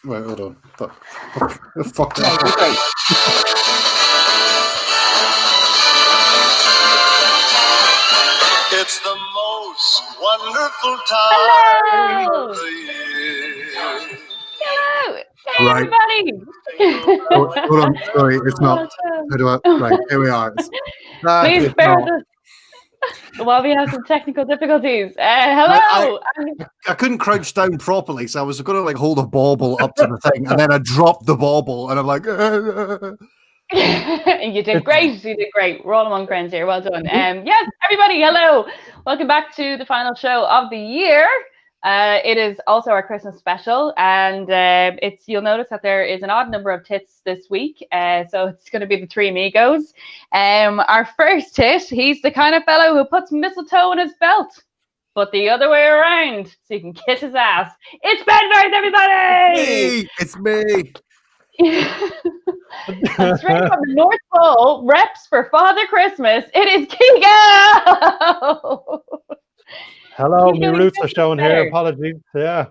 Wait, hold on. Fuck No, you're great. It's the most wonderful time Hello! of the year. Hello! Hey, Right. everybody! Hold on. Sorry, it's not. How do I? Right, here we are. Please bear with us while we have some technical difficulties. Hello! I couldn't crouch down properly, so I was going to like hold a bauble up to the thing, and then I dropped the bauble, and I'm like. You did great. You did great. We're all among friends here. Well done. Yes, everybody, hello. Welcome back to the final show of the year. It is also our Christmas special, and you'll notice that there is an odd number of tits this week. So it's going to be the three amigos. Our first tit, he's the kind of fellow who puts mistletoe in his belt, but the other way around, so you can kiss his ass. It's Bedford, everybody! It's me. And straight from the North Pole, reps for Father Christmas, it is Keego! Hello, my Keego, roots are showing better. here. Apologies. Yeah.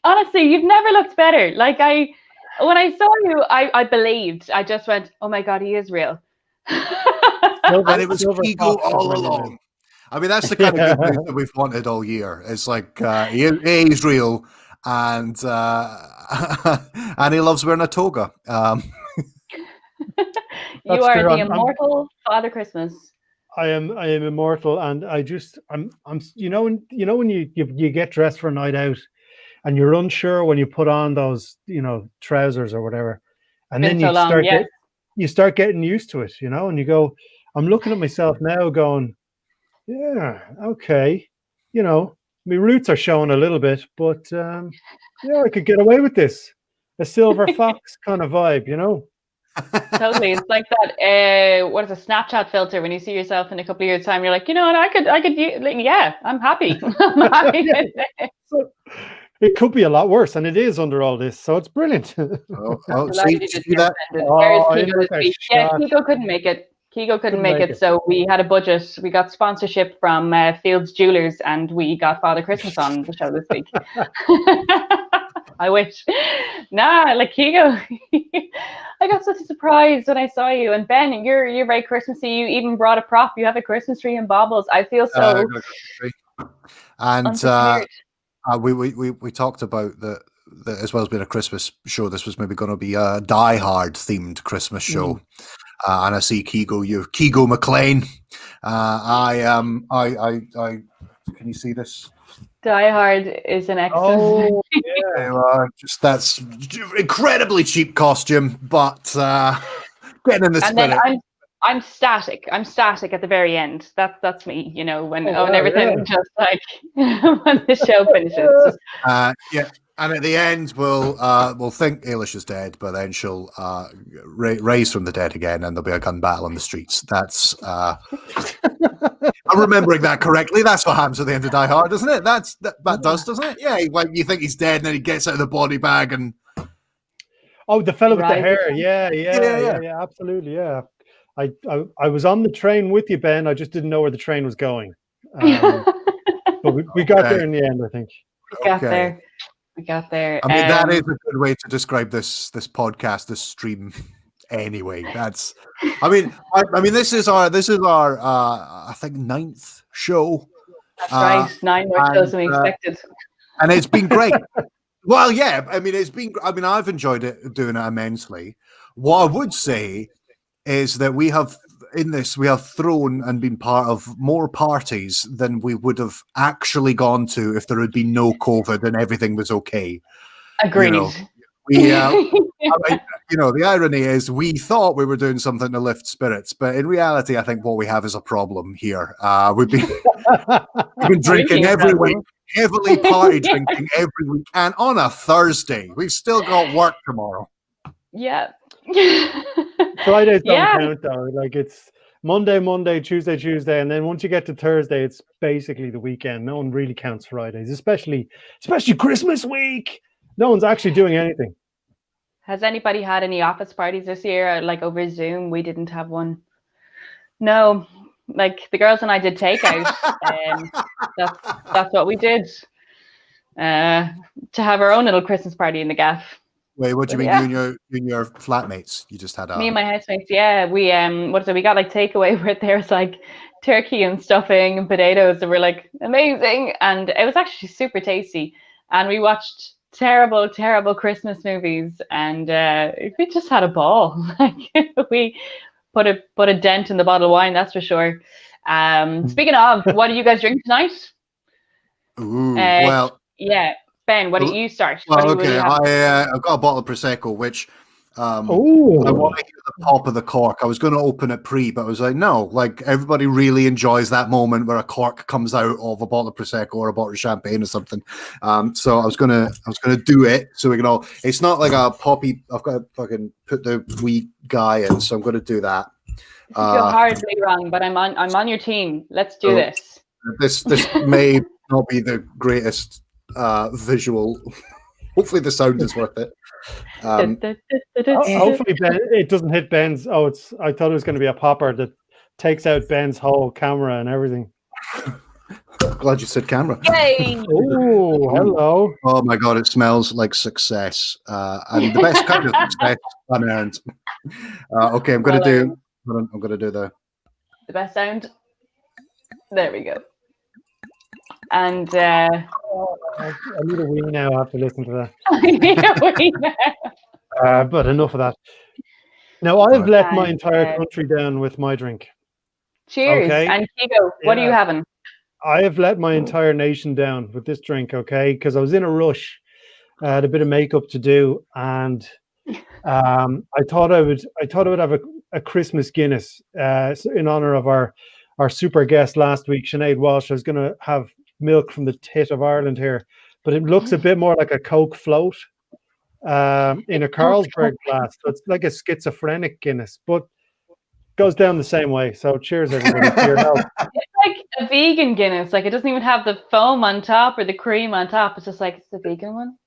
Honestly, you've never looked better. Like when I saw you, I believed. I just went, oh my God, he is real. And it was Silver Keego fox all is really along. I mean, that's the kind of good news that we've wanted all year. It's like he's real, and and he loves wearing a toga. You are true. the immortal Father Christmas. I am immortal, and I'm when you get dressed for a night out, and you're unsure when you put on those trousers or whatever, and then you start getting used to it, and you go. I'm looking at myself now, going, yeah, okay, my roots are showing a little bit, but I could get away with this. A silver fox kind of vibe, Totally, it's like that. What is a Snapchat filter? When you see yourself in a couple of years' time, you're like, I could, yeah, I'm happy. I'm happy with it. So, it could be a lot worse, and it is under all this, so it's brilliant. See that? Yeah, Keego couldn't make it. Keego couldn't make it, so we had a budget. We got sponsorship from Fields Jewelers, and we got Father Christmas on the show this week. I wish. Nah, like Keego, I got such a surprise when I saw you. And Ben, you're very Christmassy. You even brought a prop. You have a Christmas tree and baubles. I feel so. And we talked about that as well as being a Christmas show. This was maybe going to be a Die Hard themed Christmas show. And I see Keego, you're Keego McLean. Can you see this? Die Hard is an excellent. Oh, yeah. That's incredibly cheap costume, but getting in the spirit. Then I'm static. I'm static at the very end. That's me. When everything just like when the show finishes. And at the end, we'll think Ailish is dead, but then she'll raise from the dead again, and there'll be a gun battle in the streets. That's I'm remembering that correctly. That's what happens at the end of Die Hard, isn't it? That does, doesn't it? Yeah, you think he's dead, and then he gets out of the body bag and. Oh, the fellow with the hair. Yeah, absolutely. Yeah, I was on the train with you, Ben. I just didn't know where the train was going, but we got there in the end. I think we got there. I mean, that is a good way to describe this podcast, this stream. Anyway, that's. I mean, this is our I think 9th show. That's right, 9 more shows than we expected, and it's been great. Well, yeah, I mean, I've enjoyed doing it immensely. What I would say is that we have thrown and been part of more parties than we would have actually gone to if there had been no COVID and everything was okay. Agreed. The irony is we thought we were doing something to lift spirits, but in reality, I think what we have is a problem here. We've been drinking every week, heavily party drinking every week, and on a Thursday. We've still got work tomorrow. Yeah. Fridays don't count though. Like it's Monday, Tuesday, and then once you get to Thursday, it's basically the weekend. No one really counts Fridays, especially Christmas week. No one's actually doing anything. Has anybody had any office parties this year? Like over Zoom, we didn't have one. No, like the girls and I did takeout. That's what we did. to have our own little Christmas party in the gaff. Wait, what do you mean? Yeah. You and your flatmates? You just had Me and my housemates, yeah. We we got like takeaway where there's like turkey and stuffing and potatoes, and we're like amazing, and it was actually super tasty. And we watched terrible Christmas movies, and we just had a ball. Like we put a dent in the bottle of wine, that's for sure. Speaking of, what do you guys drink tonight? Ooh, well, yeah, Ben, what do you start? Well, What do you okay, have? I've got a bottle of prosecco, which I Oh, want to hear the pop of the cork. I was going to open it but I was like, no, like everybody really enjoys that moment where a cork comes out of a bottle of prosecco or a bottle of champagne or something. So I was gonna do it so we can all. It's not like a poppy. I've got to fucking put the wee guy in, so I'm going to do that. I feel hardly wrong, but I'm on your team. Let's do this. This may not be the greatest visual. Hopefully the sound is worth it. hopefully Ben, it doesn't hit Ben's. I thought it was going to be a popper that takes out Ben's whole camera and everything. Glad you said camera. Yay! Oh, hello. Oh my god, it smells like success. And the best kind of success unearned. Okay, I'm gonna do the best sound. There we go. And I need a wee now. I have to listen to that. I need a wee now. But enough of that. Now I've let my entire country down with my drink. Cheers. Okay? And Keego, what are you having? I have let my entire nation down with this drink, okay? Because I was in a rush. I had a bit of makeup to do, and I thought I would have a Christmas Guinness in honor of our super guest last week, Sinead Walsh. I was going to have milk from the tit of Ireland here, but it looks a bit more like a Coke float in a Carlsberg glass. So it's like a schizophrenic Guinness, but goes down the same way. So cheers, everybody. To your health. It's like a vegan Guinness. Like it doesn't even have the foam on top or the cream on top. It's just like it's the vegan one.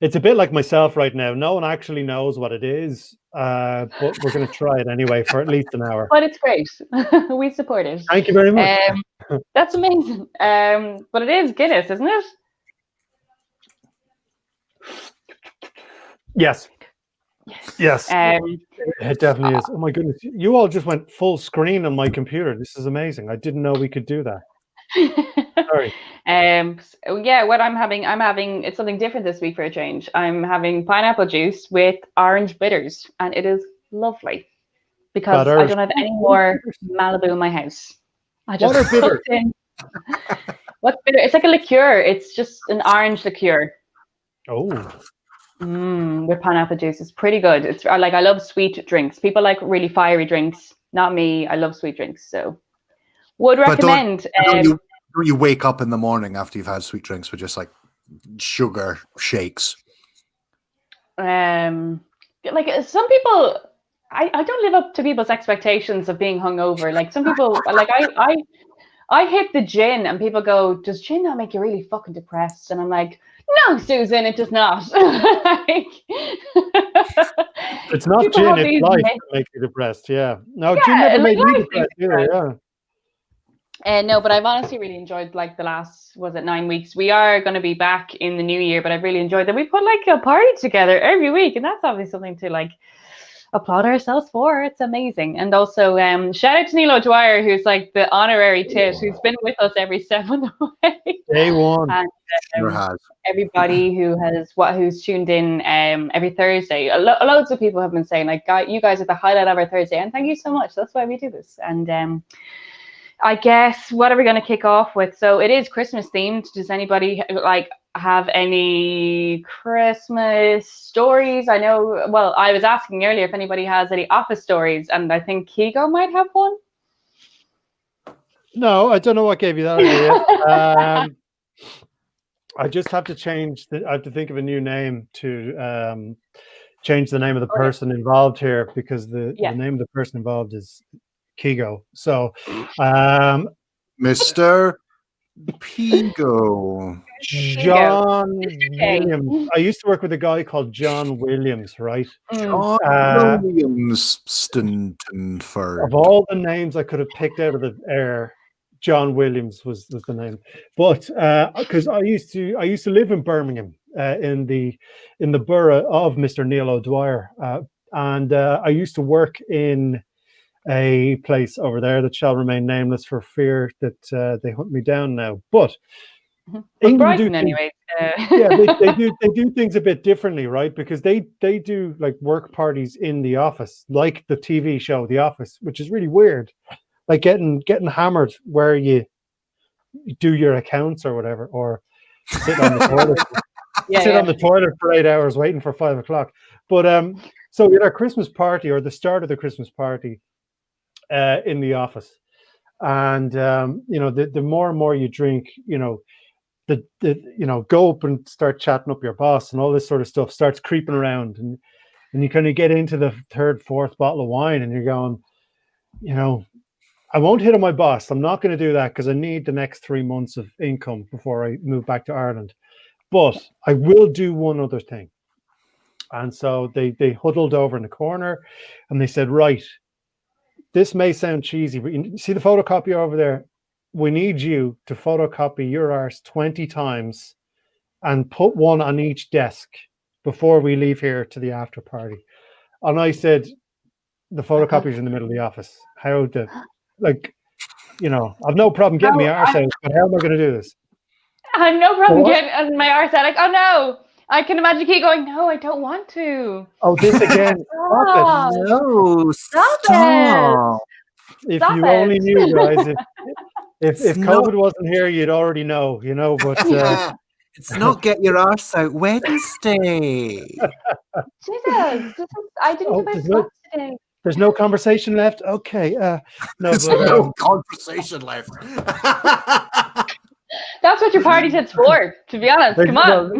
It's a bit like myself right now. No one actually knows what it is, but we're going to try it anyway for at least an hour. But it's great. We support it. Thank you very much. That's amazing. But it is Guinness, isn't it? Yes. It definitely is. Oh my goodness. You all just went full screen on my computer. This is amazing. I didn't know we could do that. Sorry. What I'm having it's something different this week for a change. I'm having pineapple juice with orange bitters, and it is lovely because I don't have any more Malibu in my house. I just what are bitters? What's bitter? It's like a liqueur. It's just an orange liqueur. Oh. With pineapple juice. It's pretty good. It's like I love sweet drinks. People like really fiery drinks. Not me. I love sweet drinks. So would recommend. Don't you wake up in the morning after you've had sweet drinks with just like sugar shakes? Like some people, I don't live up to people's expectations of being hungover. Like some people, like I hit the gin and people go, does gin not make you really fucking depressed? And I'm like, no, Susan, it does not. It's not gin, it's life that makes you depressed. Yeah. No, gin never made me depressed either. Yeah. No, but I've honestly really enjoyed like the last 9 weeks. We are going to be back in the new year, but I've really enjoyed that. We put like a party together every week, and that's obviously something to like applaud ourselves for. It's amazing. And also shout out to Neil O'Dwyer, who's like the honorary tit, who's been with us every step of the way. Day one. And Sure has. everybody who's tuned in every Thursday. Loads of people have been saying like, you guys are the highlight of our Thursday, and thank you so much. That's why we do this. And I guess what are we going to kick off with? So it is Christmas themed. Does anybody like have any Christmas stories? I know, well, I was asking earlier if anybody has any office stories, and I think Keego might have one. No, I don't know what gave you that idea. I just have to I have to think of a new name to change the name of the person involved here, because the name of the person involved is Keego. So, Mr. Keego. John Williams. I used to work with a guy called John Williams, right? John Williams Stintonford. Of all the names I could have picked out of the air, John Williams was the name, but because I used to live in Birmingham in the borough of Mr. Neil O'Dwyer, and I used to work in a place over there that shall remain nameless for fear that they hunt me down now. But England Brighton, anyway. yeah, they do things a bit differently, right? Because they do like work parties in the office, like the TV show The Office, which is really weird. Like getting hammered where you do your accounts or whatever, or sit on the toilet, on the toilet for 8 hours waiting for 5 o'clock. But so at our Christmas party, or the start of the Christmas party, in the office, and the more and more you drink, go up and start chatting up your boss, and all this sort of stuff starts creeping around, and you kind of get into the third, fourth bottle of wine, and you're going, I won't hit on my boss. I'm not going to do that because I need the next 3 months of income before I move back to Ireland. But I will do one other thing. And so they huddled over in the corner, and they said, right, this may sound cheesy, but you see the photocopier over there? We need you to photocopy your arse 20 times and put one on each desk before we leave here to the after party. And I said, the photocopier's in the middle of the office. I've no problem getting my arse out, but how am I going to do this? I have no problem getting my arse out. Like, oh no. I can imagine Keego going, no, I don't want to. Oh, this again. Stop it. No, stop. If you only knew, guys, if COVID wasn't here, you'd already know, but it's not get your arse out Wednesday. Jesus, I didn't get my today. There's no conversation left. Okay, no, there's no conversation left. That's what your party kit's for, to be honest. Come on.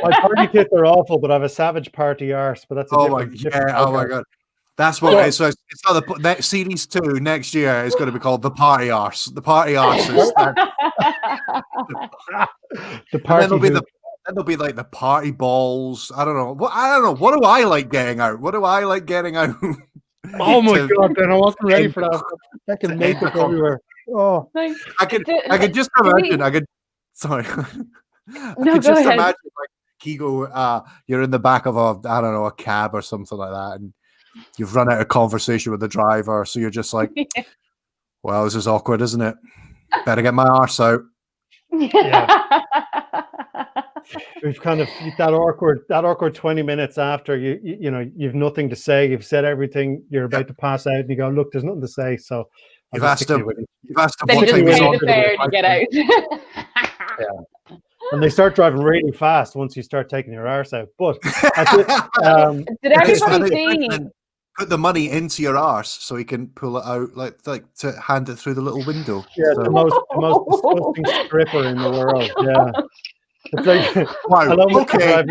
My party kits are awful, but I have a savage party arse. But that's oh my god. That's what it is. So it's not the series 2 next year is going to be called the party arse. The party arse is the party. Then there'll be like the party balls. I don't know. What do I like getting out? Oh my god! Then I wasn't ready for that. I can make it everywhere. Oh, I could just imagine. Sorry. No, I could go just ahead. imagine like Keego, you're in the back of a cab or something like that, and you've run out of conversation with the driver, so you're just like, well, this is awkward, isn't it? Better get my arse out. Yeah. We've kind of that awkward 20 minutes after you've nothing to say. You've said everything. You're about to pass out, and you go, look, there's nothing to say. So you've asked them then what you thing just was wait there to get out. Yeah. And they start driving really fast once you start taking your arse out. But did everybody see? Put the money into your arse so he can pull it out, like to hand it through the little window. Yeah, so. the most disgusting stripper in the world. Yeah. It's like, wow, okay.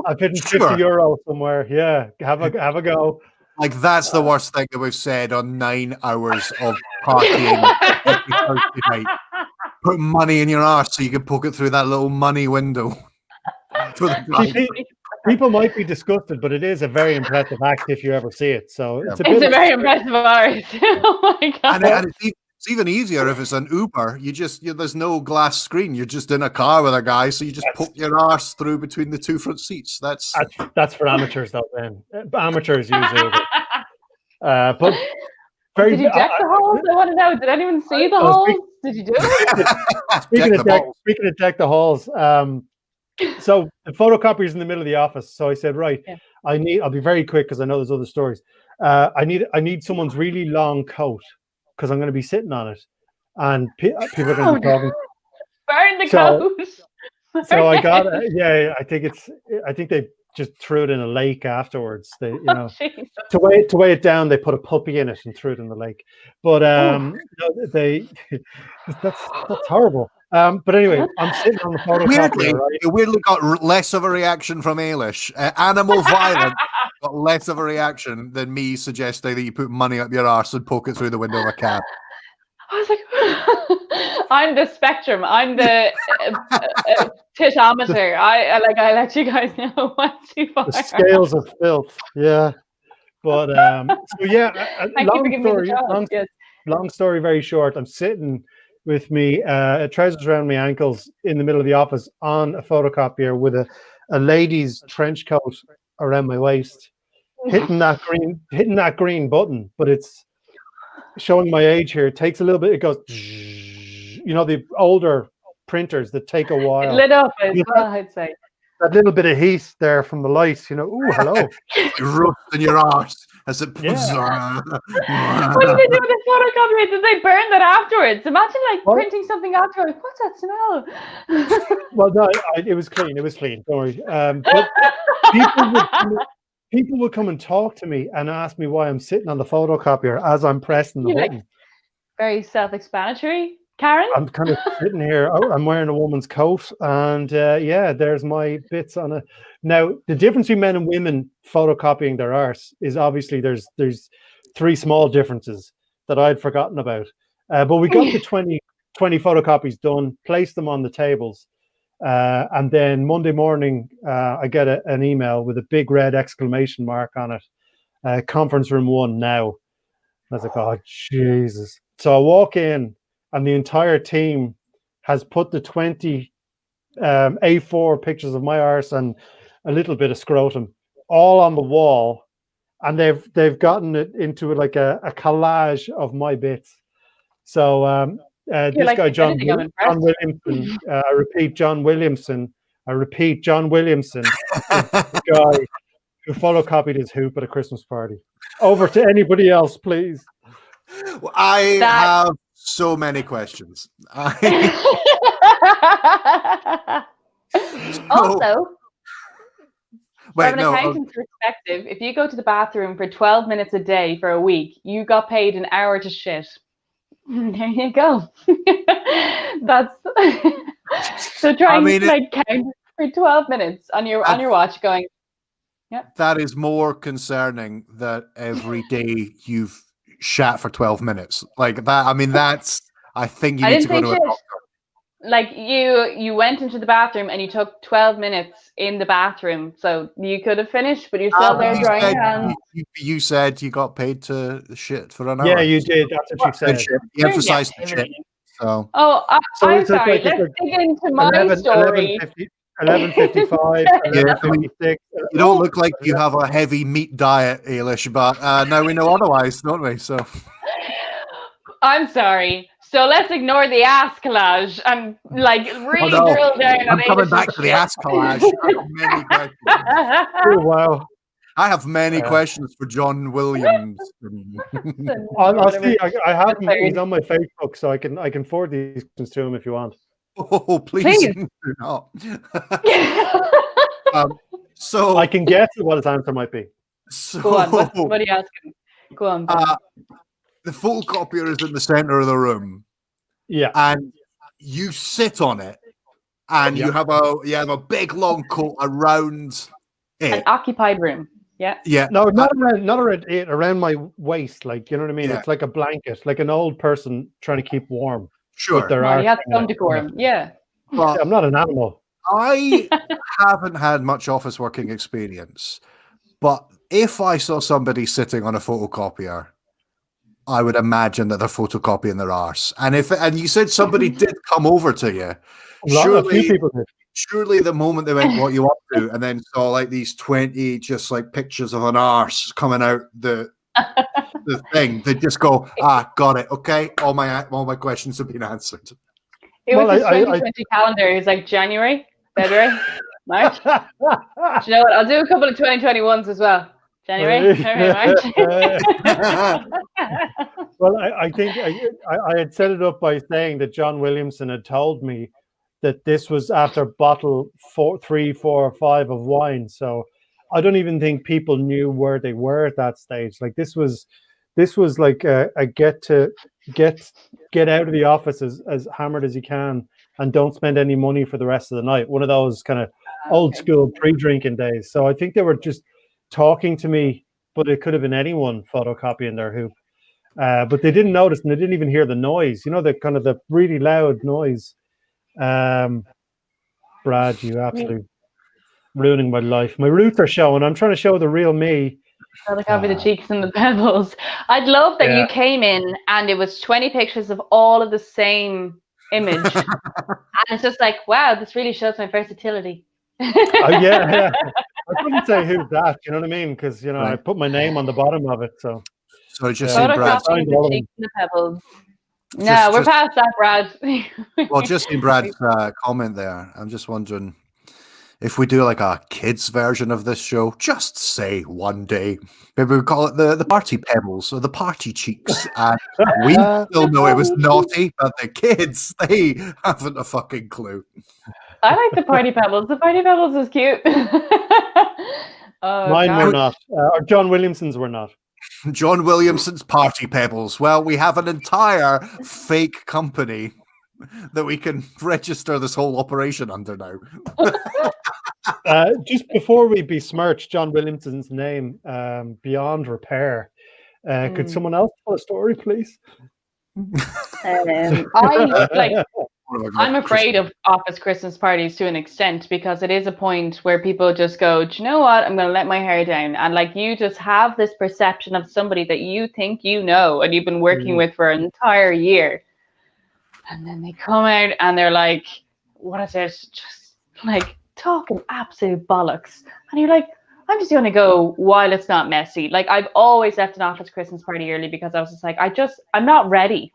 I've hidden €50 somewhere. Yeah, have a go. Like that's the worst thing that we've said on 9 hours of partying every Thursday night. Put money in your arse so you can poke it through that little money window. People might be disgusted, but it is a very impressive act if you ever see it. So it's a very impressive arse. Oh my god! And it's even easier if it's an Uber. There's no glass screen. You're just in a car with a guy, so you just poke your arse through between the 2 front seats. That's for amateurs, though. Then amateurs use Uber. But did you deck the holes? I want to know. Did anyone see the holes? Did you do it? Speaking of deck the halls, so the photocopier's in the middle of the office. So I said, right, I'll be very quick because I know there's other stories. I need someone's really long coat because I'm going to be sitting on it, and people are going to be talking. Burn the coat. So I got I think they just threw it in a lake afterwards. They, to weigh it down, they put a puppy in it and threw it in the lake. But that's horrible. But anyway, I'm sitting on the photocopier. Weirdly got less of a reaction from Ailish. Animal violence got less of a reaction than me suggesting that you put money up your arse and poke it through the window of a cab. I was like, I'm the spectrum. I'm the titometer. I let you guys know what's too far. The scales of filth. Yeah. But long story very short. I'm sitting with me trousers around my ankles in the middle of the office on a photocopier with a lady's trench coat around my waist, hitting that green button, but it's showing my age here. It takes a little bit. It goes, the older printers that take a while. It lit up as well, I'd say. That little bit of heat there from the light, ooh, hello. Rust in your arse as it What did they do with the photocopy? Did they burn that afterwards? Imagine printing something afterwards. What's that smell? Well, no, it was clean. It was clean. Don't worry. But people would come and talk to me and ask me why I'm sitting on the photocopier as I'm pressing the button. Very self-explanatory. Karen? I'm kind of sitting here. I'm wearing a woman's coat, and there's my bits on it. Now, the difference between men and women photocopying their arse is obviously there's 3 small differences that I'd forgotten about. But we got the 20 photocopies done, placed them on the tables, and then Monday morning I get an email with a big red exclamation mark on it. Conference room 1 now. I was like, oh Jesus! So I walk in. And the entire team has put the 20 A4 pictures of my arse and a little bit of scrotum all on the wall, and they've gotten it into a collage of my bits. So this guy John Williamson, I repeat John Williamson, the guy who photocopied his hoop at a Christmas party. Over to anybody else, please. Well, I have so many questions. Also, from an accountant's perspective, if you go to the bathroom for 12 minutes a day for a week, you got paid an hour to shit. There you go. That's so trying to count for 12 minutes on your watch going. Yeah. That is more concerning that every day you've shat for 12 minutes like that. I mean, I think you need to go to a doctor. Like you went into the bathroom and you took 12 minutes in the bathroom, so you could have finished, but you're still there drying your hands. You said you got paid to shit for an hour. Yeah, you did. That's what you said. You emphasized the shit. So. I'm sorry. Let's dig into my story. 11:55. 11:56. You don't look like you have a heavy meat diet, Ailish, but now we know otherwise, don't we? So I'm sorry. So let's ignore the ass collage and really drill down. I'm coming back to the ass collage. I have many questions. Oh wow! I have many questions for John Williams. I'll see. I have him. He's on my Facebook, so I can forward these questions to him if you want. Oh, please do not. So I can guess what his answer might be. So, go on. What are you asking? Go on. The photocopier is in the center of the room. Yeah, and you sit on it, and you have a big long coat around it. An occupied room. Yeah. Yeah. No, not around it. Around my waist, you know what I mean. Yeah. It's like a blanket, like an old person trying to keep warm. Sure. You have some decorum. Yeah. But I'm not an animal. I haven't had much office working experience, but if I saw somebody sitting on a photocopier, I would imagine that they're photocopying their arse. And you said somebody did come over to you, a few people did. Surely the moment they went, what you up to, and then saw these 20 just pictures of an arse coming out the thing, they just go, got it. Okay, all my questions have been answered. It was his 2020 calendar. It was like January, February, March. Do you know what? I'll do a couple of 2021s as well. January, March. Well, I think I had set it up by saying that John Williamson had told me that this was after bottle 3, 4, or 5 of wine. So I don't even think people knew where they were at that stage. This was like a get out of the office as hammered as you can and don't spend any money for the rest of the night. One of those kind of old school pre-drinking days. So I think they were just talking to me, but it could have been anyone photocopying their hoop. But they didn't notice, and they didn't even hear the noise. The really loud noise. Brad, you absolutely ruining my life. My roots are showing. I'm trying to show the real me, The coffee, the cheeks, and the pebbles. I'd love that you came in and it was 20 pictures of all of the same image. And it's just like, wow, this really shows my versatility. Yeah. I couldn't say who's that, you know what I mean? Because, you know, I put my name on the bottom of it. So just seen Brad. The cheeks and the pebbles. No, we're past that, Brad. Well, just in Brad's comment there, I'm just wondering if we do like a kids version of this show, just say one day, maybe we call it the party pebbles or the party cheeks. And we still know it was naughty, but the kids, they haven't a fucking clue. I like the party pebbles. The party pebbles is cute. Mine were not. Or John Williamson's were not. John Williamson's party pebbles. Well, we have an entire fake company that we can register this whole operation under now. Just before we besmirch John Williamson's name, beyond repair, could someone else tell a story, please? I'm afraid of office Christmas parties to an extent, because it is a point where people just go, do you know what? I'm going to let my hair down. And like, you just have this perception of somebody that you think you know and you've been working with for an entire year. And then they come out and they're like, what is it? Just like talking absolute bollocks. And you're like, I'm just going to go while it's not messy. Like, I've always left an office Christmas party early because I was just like, I'm not ready.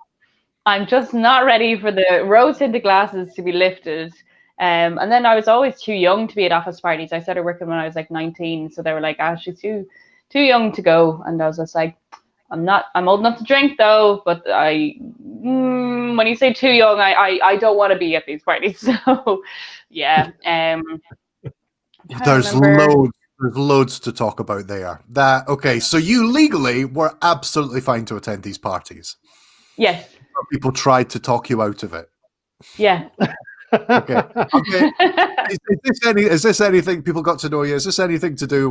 I'm just not ready for the rose-tinted glasses to be lifted. And then I was always too young to be at office parties. I started working when I was like 19. So they were like, she's too young to go. And I was just like, I'm old enough to drink though. But when you say too young, I don't want to be at these parties. So yeah. There's loads to talk about there. Okay, so you legally were absolutely fine to attend these parties. Yes. People tried to talk you out of it. Yeah. Okay. Is this anything people got to know you? Is this anything to do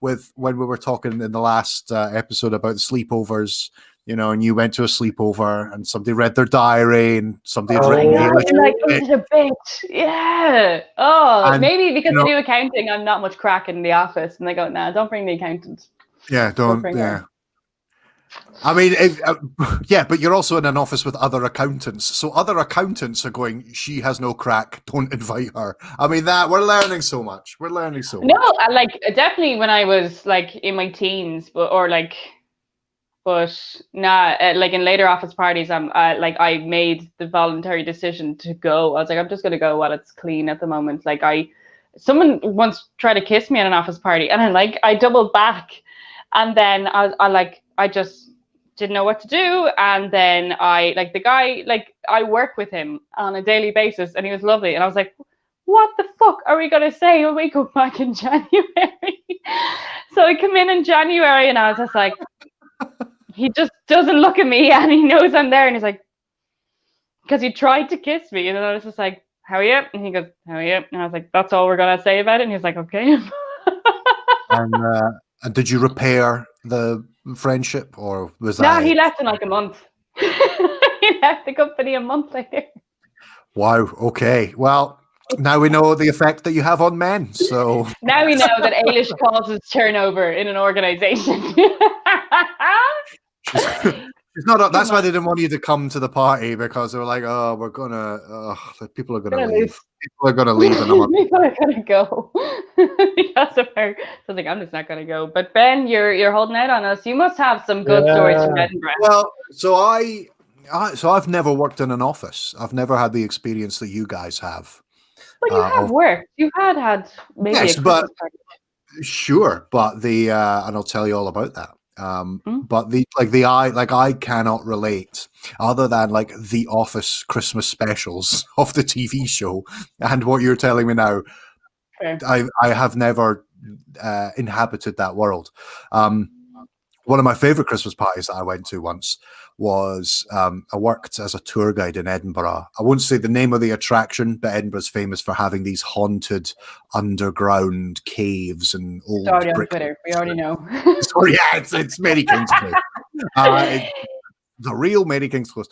with when we were talking in the last episode about the sleepovers? You know, and you went to a sleepover and somebody read their diary and somebody had written Ailish. Like, this is a bit. Yeah. And maybe because I do accounting, I'm not much crack in the office, and they go, "Nah, don't bring the accountant." Yeah, don't. Yeah. I mean, but you're also in an office with other accountants. So other accountants are going, she has no crack, don't invite her. I mean, we're learning so much. No, definitely when I was like in my teens, but in later office parties, I made the voluntary decision to go. I was like, I'm just going to go while it's clean at the moment. Like someone once tried to kiss me at an office party, and I doubled back. And then I just didn't know what to do. And then the guy, I work with him on a daily basis, and he was lovely. And I was like, what the fuck are we going to say when we go back in January? So I come in January, and I was just like, he just doesn't look at me, and he knows I'm there. And he's like, because he tried to kiss me. And then I was just like, how are you? And he goes, how are you? And I was like, that's all we're going to say about it. And he's like, okay. And did you repair the friendship, or was that? No, he left in like a month. He left the company a month later. Wow. Okay. Well, now we know the effect that you have on men. So now we know that Ailish causes turnover in an organization. It's not. That's why they didn't want you to come to the party, because they were like, "Oh, people are gonna leave. People are gonna leave." People are gonna go because of her. So I'm just not gonna go. But Ben, you're holding out on us. You must have some good stories from Edinburgh. Well, so I've never worked in an office. I've never had the experience that you guys have. But you have worked. You had maybe a Christmas party. Sure, but and I'll tell you all about that. But I cannot relate, other than like the Office Christmas specials of the TV show and what you're telling me now. Fair. I have never inhabited that world. One of my favorite Christmas parties that I went to once was I worked as a tour guide in Edinburgh. I won't say the name of the attraction, but Edinburgh's famous for having these haunted underground caves and old Sorry, brick. on Twitter. We already know. Sorry, yeah, it's Mary King's Close. The real Mary King's Close.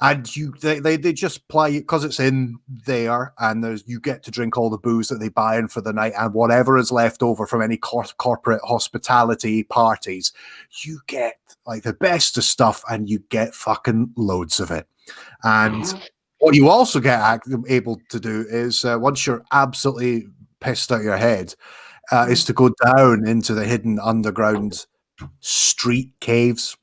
And they just play because it's in there, and you get to drink all the booze that they buy in for the night, and whatever is left over from any corporate hospitality parties, you get like the best of stuff, and you get fucking loads of it. And what you also get able to do is once you're absolutely pissed out your head, is to go down into the hidden underground street caves.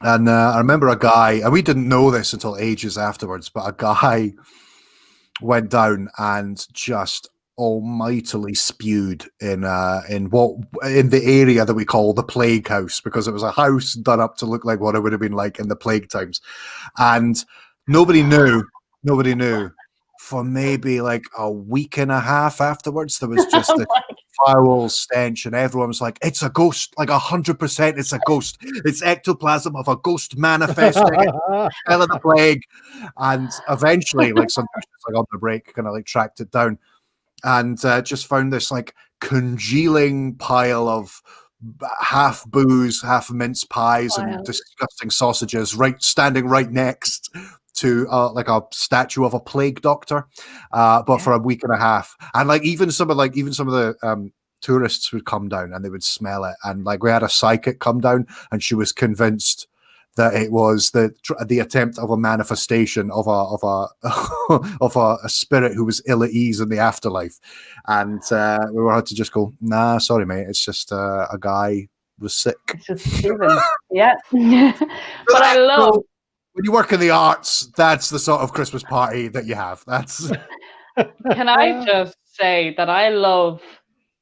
And I remember a guy, and we didn't know this until ages afterwards, but a guy went down and just almightily spewed in the area that we call the plague house, because it was a house done up to look like what it would have been like in the plague times. And nobody knew for maybe like a week and a half afterwards. There was just a foul stench, and everyone was like, "It's a ghost! Like 100%, it's a ghost! It's ectoplasm of a ghost manifesting hell of the plague." And eventually, like some like on the break, kind of like tracked it down, and just found this like congealing pile of half booze, half mince pies, and disgusting sausages, standing right next to like a statue of a plague doctor, but for a week and a half. And like even some of the tourists would come down and they would smell it. And like we had a psychic come down, and she was convinced that it was the attempt of a manifestation of a of a spirit who was ill at ease in the afterlife. And we were had to just go, "Nah, sorry, mate. It's just a guy was sick." It's just Steven. Yeah. But I love. When you work in the arts, that's the sort of Christmas party that you have. That's. Can I just say that I love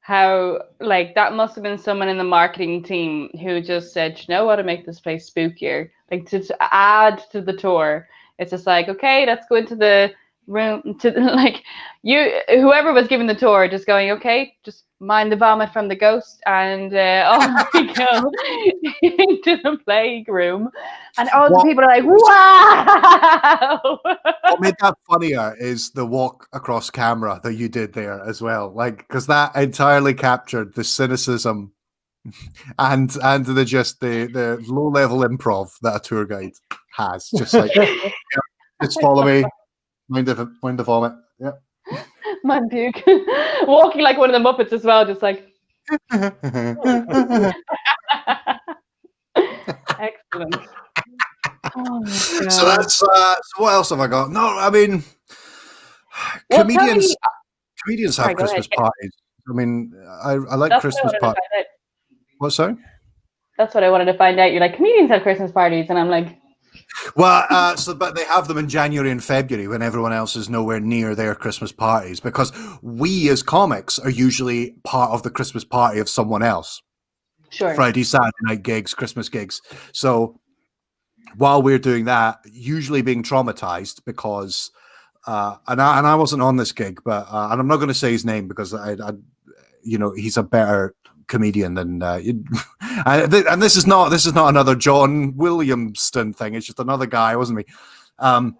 how, like, that must have been someone in the marketing team who just said, "You know what, to make this place spookier, like to add to the tour." It's just like, okay, let's go into the room to like whoever was giving the tour just going, okay, just mind the vomit from the ghost, and off we go into the plague room, and all the people are like, wow. What made that funnier is the walk across camera that you did there as well, like because that entirely captured the cynicism and the low level improv that a tour guide has. Just like, yeah, just follow me. Mind the vomit. Yeah. Man, puke. Walking like one of the Muppets as well, just like. Excellent. Oh, so that's so what else have I got? No, I mean, comedians have Christmas parties. I mean, I like that's Christmas parties. What, sorry? That's what I wanted to find out. You're like, comedians have Christmas parties, and I'm like, well, but they have them in January and February when everyone else is nowhere near their Christmas parties, because we as comics are usually part of the Christmas party of someone else. Sure. Friday, Saturday night gigs, Christmas gigs. So while we're doing that, usually being traumatized because, and I wasn't on this gig, but and I'm not going to say his name because I he's a better comedian than and this is not another John Williamston thing. It's just another guy, wasn't me? But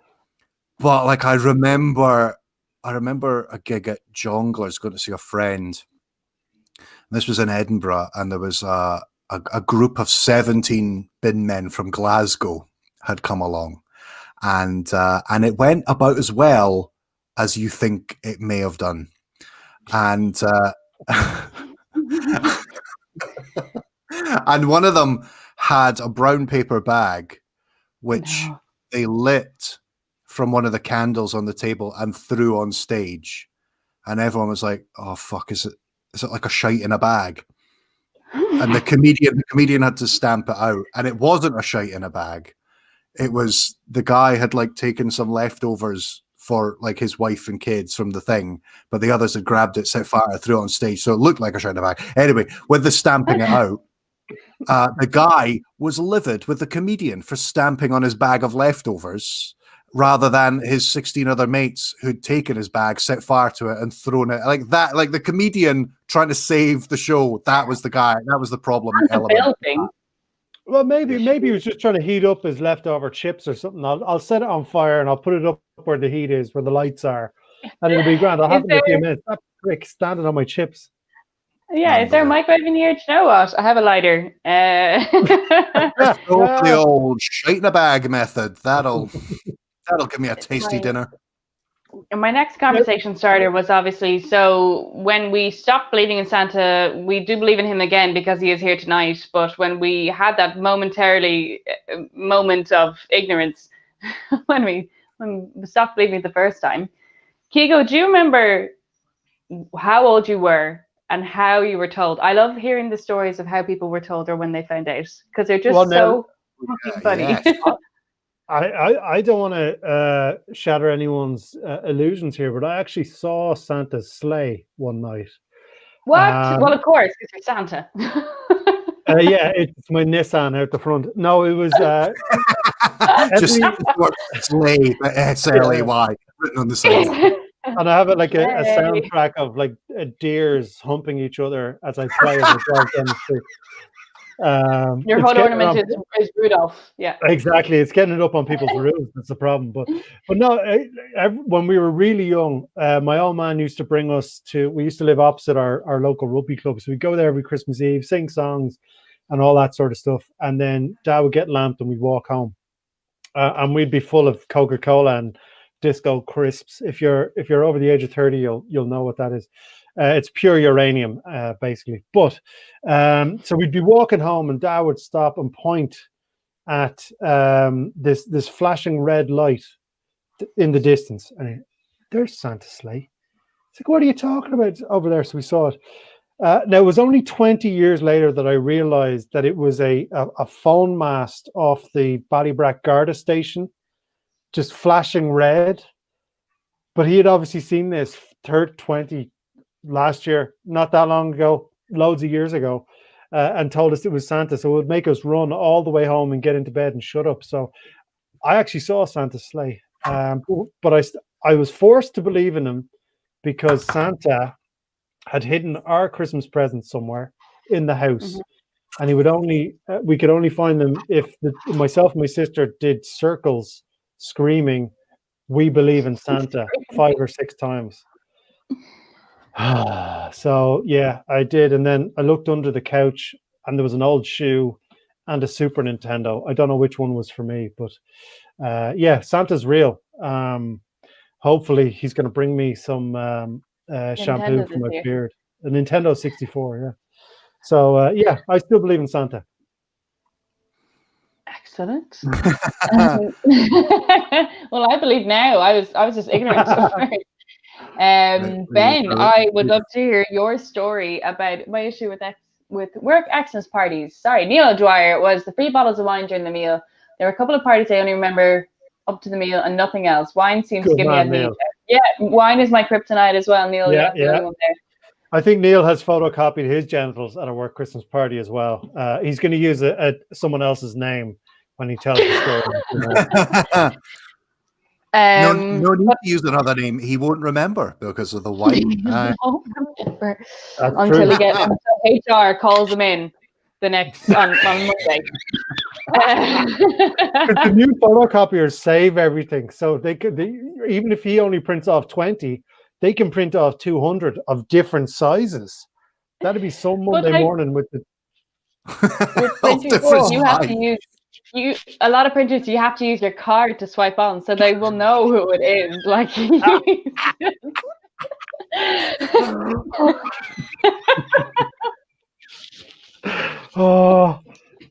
like I remember a gig at Jongleurs going to see a friend. This was in Edinburgh, and there was a group of 17 bin men from Glasgow had come along, and it went about as well as you think it may have done, and and one of them had a brown paper bag, which they lit from one of the candles on the table and threw on stage, and everyone was like, "Oh fuck, is it like a shite in a bag?" And the comedian had to stamp it out, and it wasn't a shite in a bag. It was the guy had like taken some leftovers for like his wife and kids from the thing, but the others had grabbed it, set fire, threw it on stage, so it looked like a shite in a bag. Anyway, with the stamping it out, the guy was livid with the comedian for stamping on his bag of leftovers rather than his 16 other mates who'd taken his bag, set fire to it, and thrown it like that. Like the comedian trying to save the show. That was the guy. That was the problem element. Well, maybe he was just trying to heat up his leftover chips or something. I'll set it on fire and I'll put it up where the heat is, where the lights are, and it'll be grand. I'll have it in a few minutes. That prick standing on my chips. Yeah, is there a microwave in here? Do you know what? I have a lighter. Go for the old shite in a bag method. That'll give me a tasty dinner. And my next conversation starter was obviously, so when we stopped believing in Santa, we do believe in him again because he is here tonight. But when we had that moment of ignorance, when we stopped believing it the first time, Keego, do you remember how old you were and how you were told? I love hearing the stories of how people were told or when they found out, because they're just so fucking funny. Yes. I don't want to shatter anyone's illusions here, but I actually saw Santa's sleigh one night. What? Well, of course, because you're Santa. Yeah, it's my Nissan out the front. No, it was just sleigh, S-L-A-Y, written on the side. And I have it like a soundtrack of like deers humping each other as I play and I drive down the street. Your whole ornament is Rudolph. Yeah, exactly. It's getting it up on people's roofs. That's the problem. But no, when we were really young, my old man used to bring us to. We used to live opposite our local rugby club, so we'd go there every Christmas Eve, sing songs, and all that sort of stuff. And then Dad would get lamped, and we'd walk home, and we'd be full of Coca-Cola and Disco crisps. If you're over the age of 30, you'll know what that is. It's pure uranium, basically. But so we'd be walking home, and Dad would stop and point at this flashing red light in the distance, and there's Santa's sleigh. It's like, what are you talking about over there? So we saw it. Now it was only 20 years later that I realized that it was a phone mast off the Ballybrack Garda station, just flashing red. But he had obviously seen this 20 last year, not that long ago, loads of years ago, and told us it was Santa. So it would make us run all the way home and get into bed and shut up. So I actually saw Santa's sleigh, but I was forced to believe in him because Santa had hidden our Christmas presents somewhere in the house, and he would we could only find them if myself and my sister did circles screaming, "We believe in Santa," 5 or 6 times. So yeah, I did, and then I looked under the couch, and there was an old shoe and a Super Nintendo. I don't know which one was for me, but yeah, Santa's real. Hopefully, he's going to bring me some shampoo for my beard. A Nintendo 64, yeah. So yeah, I still believe in Santa. Excellent. Well, I believe now. I was just ignorant. Ben, I would love to hear your story about my issue with work Xmas parties. Sorry, Neil Dwyer was the free bottles of wine during the meal. There were a couple of parties I only remember up to the meal and nothing else. Wine seems to give me a yeah. Wine is my kryptonite as well, Neil. Yeah, you're the only one there. I think Neil has photocopied his genitals at a work Christmas party as well. He's going to use someone else's name when he tells the story. No need to use another name. He won't remember because of the wine. Until HR calls him in the next on Monday. The new photocopiers save everything, so they even if he only prints off 20, they can print off 200 of different sizes. That'd be some Monday morning with the. With printers, you have to use a lot of printers. You have to use your card to swipe on, so they will know who it is. Like.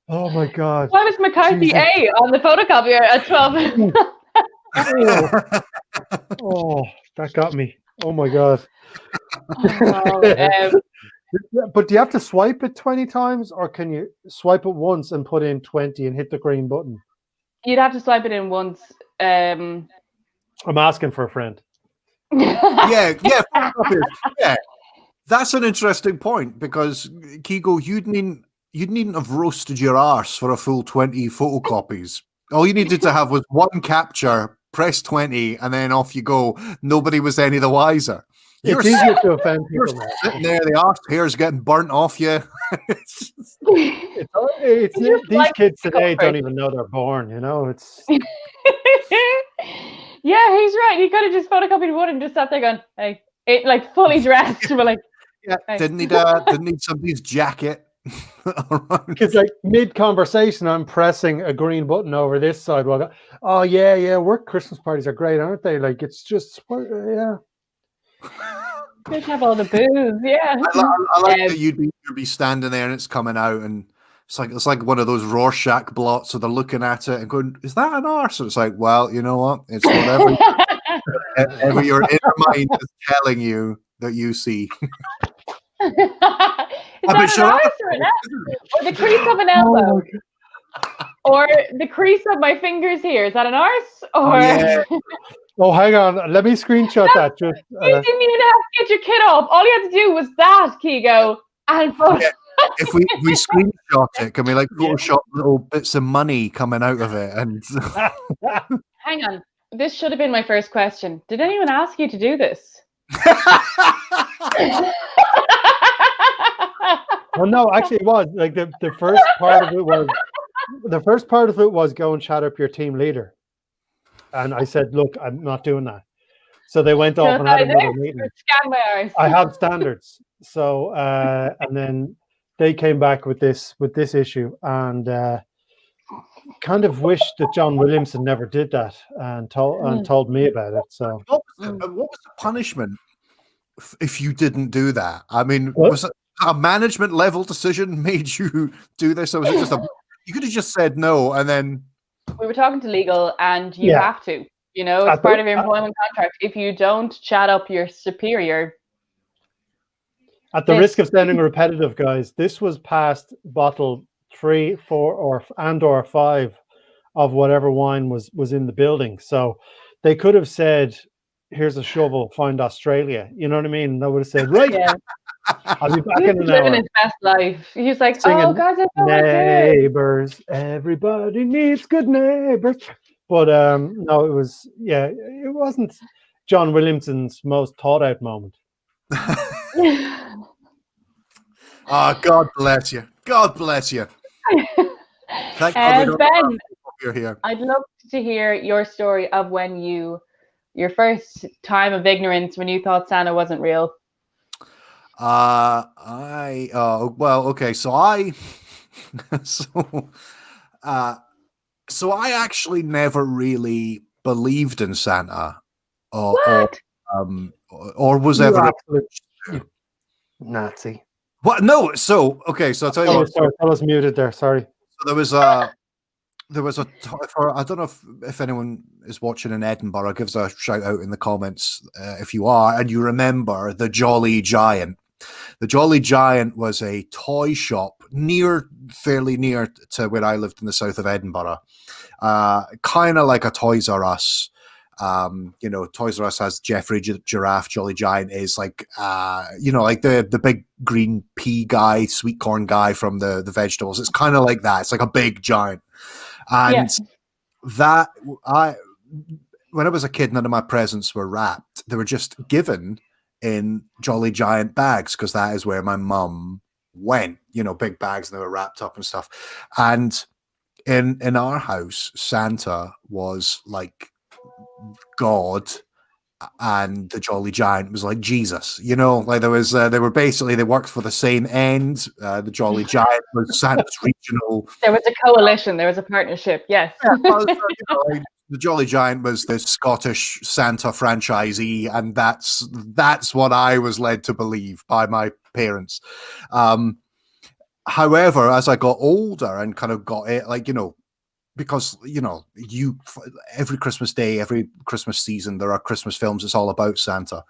Oh my God! Why was McCarthy Jesus. A on the photocopier at 12? Oh, that got me. Oh my God! But do you have to swipe it 20 times, or can you swipe it once and put in 20 and hit the green button? You'd have to swipe it in once. I'm asking for a friend. Yeah. That's an interesting point because Keego, you needn't have roasted your arse for a full 20 photocopies. All you needed to have was one capture, press 20, and then off you go. Nobody was any the wiser. It's easier to offend people. You're sitting there, the arse hair's getting burnt off you. These kids today don't even know they're born, you know? It's. Yeah, he's right. He could have just photocopied one and just sat there going, hey, it like fully dressed. We're like, Yeah, Right. didn't need somebody's jacket. Because like mid-conversation, I'm pressing a green button over this side. Well, oh yeah, work Christmas parties are great, aren't they? Like it's just yeah. Good to have all the booze. Yeah. I like that you'd be standing there and it's coming out, and it's like one of those Rorschach blots. So they're looking at it and going, "Is that an arse?" So it's like, well, you know what? It's whatever your inner mind is telling you that you see. Is that an arse or an elbow? Or the crease of an elbow? Or the crease of my fingers here? Is that an arse? Or yeah. Oh, hang on. Let me screenshot that. Just you didn't even have to get your kit off. All you had to do was that, Keego. And If we screenshot it, can we like Photoshop little bits of money coming out of it? And hang on. This should have been my first question. Did anyone ask you to do this? well, no, actually, it was like the first part of it was go and chat up your team leader, and I said, look, I'm not doing that. So they went off and had another meeting. Scan my arse. I have standards. So and then they came back with this issue, and kind of wished that John Williamson never did that and told me about it. So what was the punishment if you didn't do that? I mean, what? Was it a management level decision made you do this, or was it just you could have just said no and then? We were talking to legal, and you have to. You know, it's part of your employment contract. If you don't chat up your superior. At the risk of sounding repetitive, guys, this was past bottle 3, 4, or 5 of whatever wine was in the building. So they could have said, here's a shovel, find Australia. You know what I mean? They would have said, right, I'll be back in an hour. Living his best life. He's like, singing, oh, guys, I know neighbors, everybody needs good neighbors. But no, it wasn't John Williamson's most thought out moment. Oh, God bless you. God bless you. Thank God Ben, you're here. I'd love to hear your story of when your first time of ignorance when you thought Santa wasn't real. So I actually never really believed in Santa, or was ever Nazi. What? No. So okay. So I'll tell you what. Sorry, I was muted there. Sorry. So there was a I don't know if anyone is watching in Edinburgh, give us a shout out in the comments if you are and you remember the Jolly Giant. The Jolly Giant was a toy shop fairly near to where I lived in the south of Edinburgh. Kind of like a Toys R Us. Toys R Us has Jeffrey Giraffe. Jolly Giant is like, like the big green pea guy, sweet corn guy from the vegetables. It's kind of like that. It's like a big giant. And when I was a kid, none of my presents were wrapped. They were just given in Jolly Giant bags because that is where my mum went, big bags, and they were wrapped up and stuff. And in our house, Santa was like God, and the Jolly Giant was like Jesus. Like there was they worked for the same end. The Jolly Giant was Santa's regional. There was a coalition. There was a partnership. Yes. The Jolly Giant was the Scottish Santa franchisee, and that's what I was led to believe by my parents. However, as I got older and kind of got it, because every Christmas day, every Christmas season, there are Christmas films. It's all about Santa,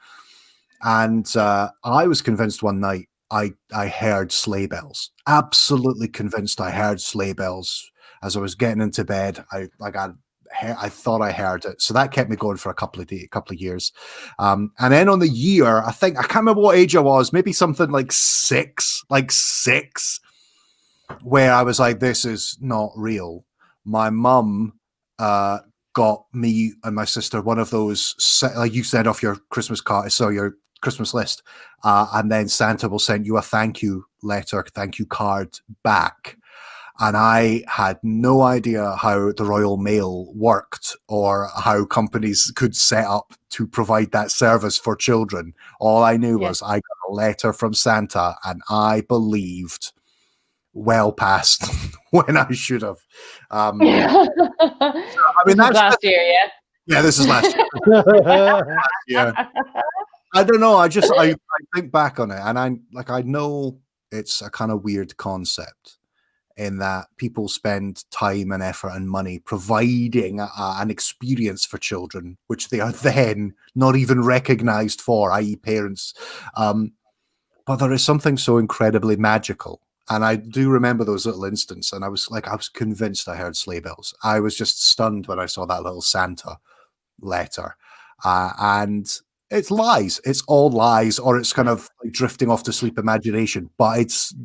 and I was convinced one night I heard sleigh bells. Absolutely convinced I heard sleigh bells as I was getting into bed. I thought I heard it, so that kept me going for a couple of years. And then on the year, I can't remember what age I was, maybe something like six, where I was like, "This is not real." My mum got me and my sister one of those, like you send off your Christmas card, so your Christmas list, and then Santa will send you a thank you letter, thank you card back. And I had no idea how the Royal Mail worked or how companies could set up to provide that service for children. All I knew was I got a letter from Santa, and I believed well past when I should have. I mean, that's last year, yeah. Yeah, this is last year. Yeah. I don't know. I think back on it, and I know it's a kind of weird concept in that people spend time and effort and money providing an experience for children, which they are then not even recognized for, i.e. parents. But there is something so incredibly magical. And I do remember those little instances, and I was convinced I heard sleigh bells. I was just stunned when I saw that little Santa letter. And it's lies. It's all lies, or it's kind of like drifting off to sleep imagination. But it's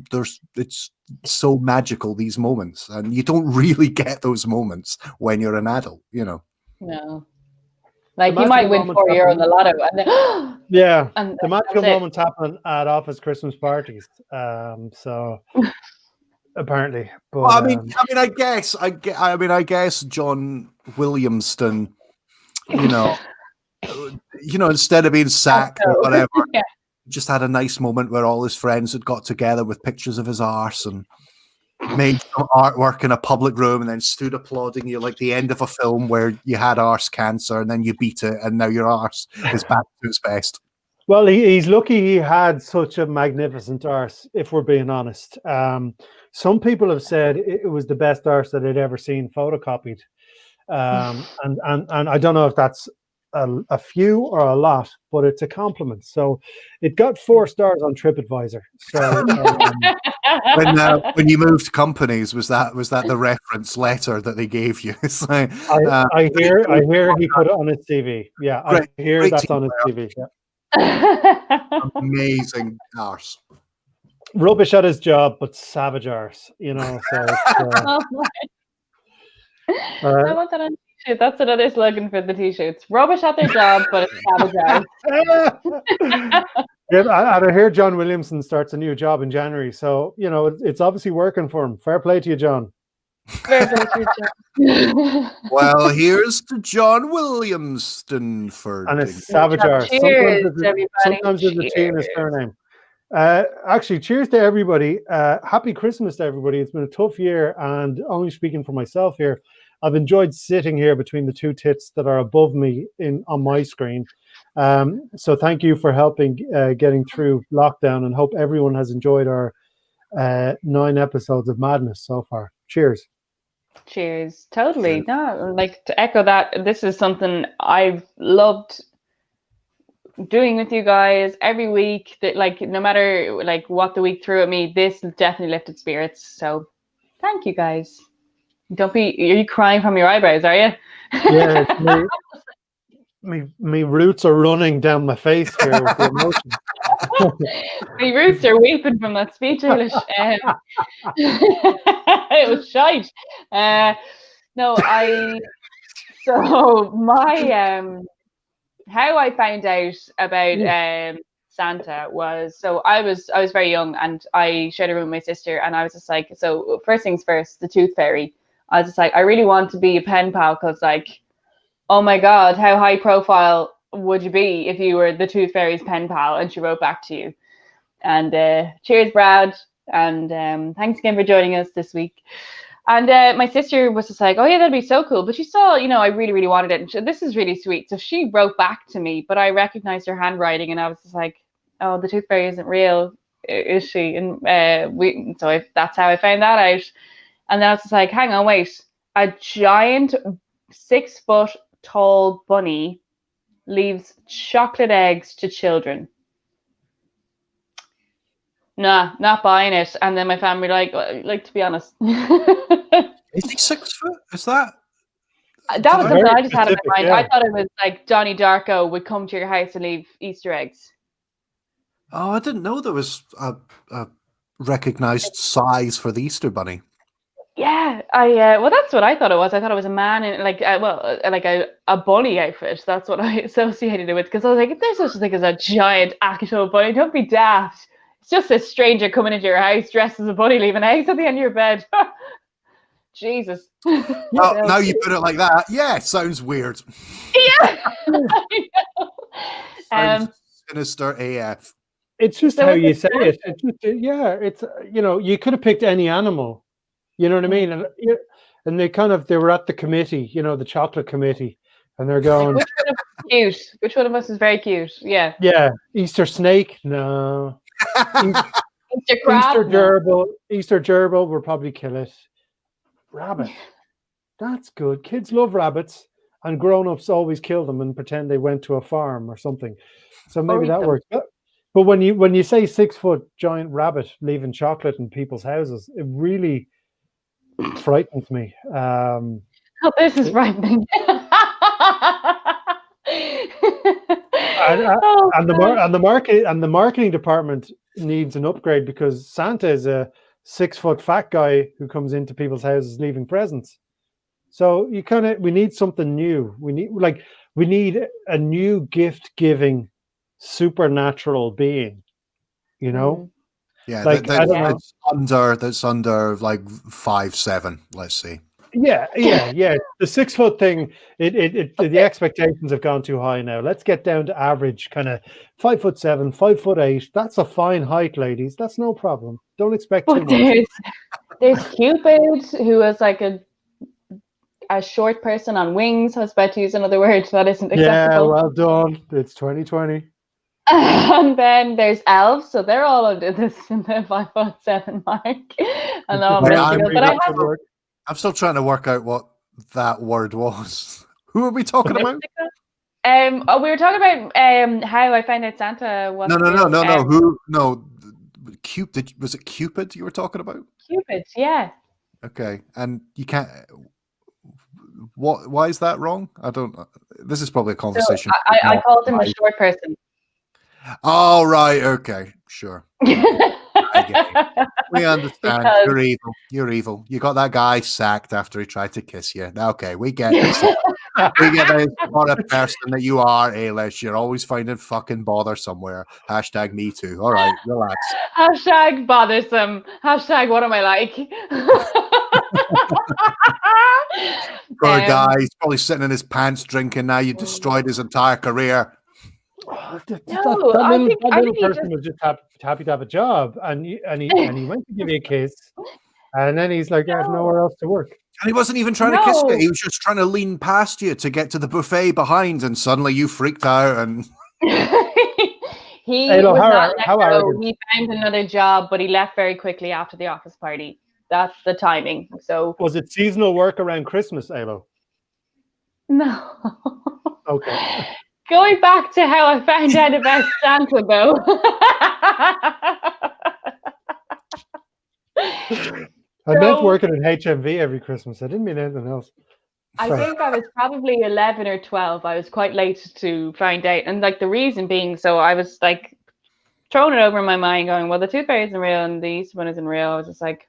so magical, these moments, and you don't really get those moments when you're an adult, you know. No, like you might win €4 on the lotto, and yeah, and the magical moments happen at office Christmas parties. So apparently, but well, I guess John Williamston, you know, instead of being sacked or whatever, just had a nice moment where all his friends had got together with pictures of his arse and made some artwork in a public room and then stood applauding you like the end of a film where you had arse cancer and then you beat it and now your arse is back to its best. Well, he's lucky he had such a magnificent arse, if we're being honest. Some people have said it was the best arse that they'd ever seen photocopied. And I don't know if that's a few or a lot, but it's a compliment. So it got 4 stars on TripAdvisor. So when you moved companies, was that the reference letter that they gave you? It's like, I hear he put it on his CV. Yeah, I hear that's on his CV. Yeah. Amazing arse. Rubbish at his job, but savage arse. You know. So I want that on t-shirt. That's another slogan for the t-shirts. Rubbish at their job, but it's savage arse. Yeah, I hear John Williamson starts a new job in January, so you know it's obviously working for him. Fair play to you, John. Fair play to you, John. Well, here's to John Williamston for and it's savage arse. Cheers, sometimes there's a T in his surname. Actually, cheers to everybody. Happy Christmas to everybody. It's been a tough year, and only speaking for myself here, I've enjoyed sitting here between the 2 tits that are above me on my screen. So thank you for helping getting through lockdown, and hope everyone has enjoyed our 9 episodes of madness so far. Cheers. Cheers. Totally. No, like to echo that, this is something I've loved doing with you guys every week. That like no matter like what the week threw at me, this definitely lifted spirits. So thank you guys. Are you crying from your eyebrows, are you? Yeah, my roots are running down my face here with the emotion. My roots are weeping from that speech, Ailish. It was shite. How I found out about Santa was, so I was very young and I shared a room with my sister, and I was just like, so first things first, the Tooth Fairy. I was just like, I really want to be a pen pal, because like, oh my God, how high profile would you be if you were the Tooth Fairy's pen pal and she wrote back to you? And cheers, Brad. And thanks again for joining us this week. And my sister was just like, oh yeah, that'd be so cool. But she saw, I really, really wanted it. And this is really sweet. So she wrote back to me, but I recognized her handwriting and I was just like, oh, the Tooth Fairy isn't real, is she? And that's how I found that out. And then I was just like, hang on, wait. A giant 6-foot tall bunny leaves chocolate eggs to children. Nah, not buying it. And then my family like to be honest. Is he 6 foot? Is that? That was something I just had in my mind. Yeah. I thought it was like Donnie Darko would come to your house and leave Easter eggs. Oh, I didn't know there was a recognized size for the Easter bunny. Yeah, well, that's what I thought it was. I thought it was a man in like a bunny outfit. That's what I associated it with, because I was like, if there's such a thing as a giant actual bunny, don't be daft. It's just a stranger coming into your house dressed as a bunny, leaving eggs at the end of your bed. Jesus. Well, now you put it like that. Yeah, sounds weird. Yeah. I know. Sounds sinister AF. It's just So how is you it say it. It's just, it's you could have picked any animal. You know what I mean? And they were at the committee, the chocolate committee, and they're going, Which one of us is cute? Which one of us is very cute? Yeah. yeah, Easter snake, no. Mr. Crab. Easter gerbil, we'll probably kill it. Rabbit, that's good. Kids love rabbits, and grown-ups always kill them and pretend they went to a farm or something. So maybe that works. But when you say 6-foot giant rabbit leaving chocolate in people's houses, it really frightens me. Oh, this is frightening. And the marketing department needs an upgrade because Santa is a 6-foot fat guy who comes into people's houses leaving presents. So we need something new. We need a new gift giving supernatural being. Yeah, like that's under like 5'7", let's see. Yeah. The 6-foot thing, the expectations have gone too high now. Let's get down to average, kind of 5'7", 5'8". That's a fine height, ladies. That's no problem. Don't expect too much. There's Cupid, who is like a short person on wings. I was about to use another word that isn't acceptable. Yeah, well done. It's 2020. And then there's elves, so they're all under this in the 5'7" mark. I'm still trying to work out what that word was. Who are we talking about? We were talking about how I found out Santa wasn't No. Cupid, was it Cupid you were talking about? Cupid, yeah. Okay, and you can't. Why is that wrong? I don't. This is probably a conversation. So I called him a short person. Oh right, okay, sure. I get it. We understand. Because... You're evil. You got that guy sacked after he tried to kiss you. Okay, we get this. We get this. What a person that you are, Ailish. You're always finding fucking bother somewhere. Hashtag me too. All right, relax. Hashtag bothersome. Hashtag what am I like? Poor guy. He's probably sitting in his pants drinking now. You destroyed his entire career. That little person was just happy to have a job, and he went to give you a kiss, and then he's like, I have nowhere else to work. And he wasn't even trying to kiss you. He was just trying to lean past you to get to the buffet behind, and suddenly you freaked out. And he found another job, but he left very quickly after the office party. That's the timing. So was it seasonal work around Christmas, Ailo? No. Okay. Going back to how I found out about Santa, though. I meant working at HMV every Christmas. I didn't mean anything else. I think I was probably 11 or 12. I was quite late to find out. And like the reason being, so I was like throwing it over in my mind going, well, the tooth fairy isn't real and the Easter one isn't real. I was just like,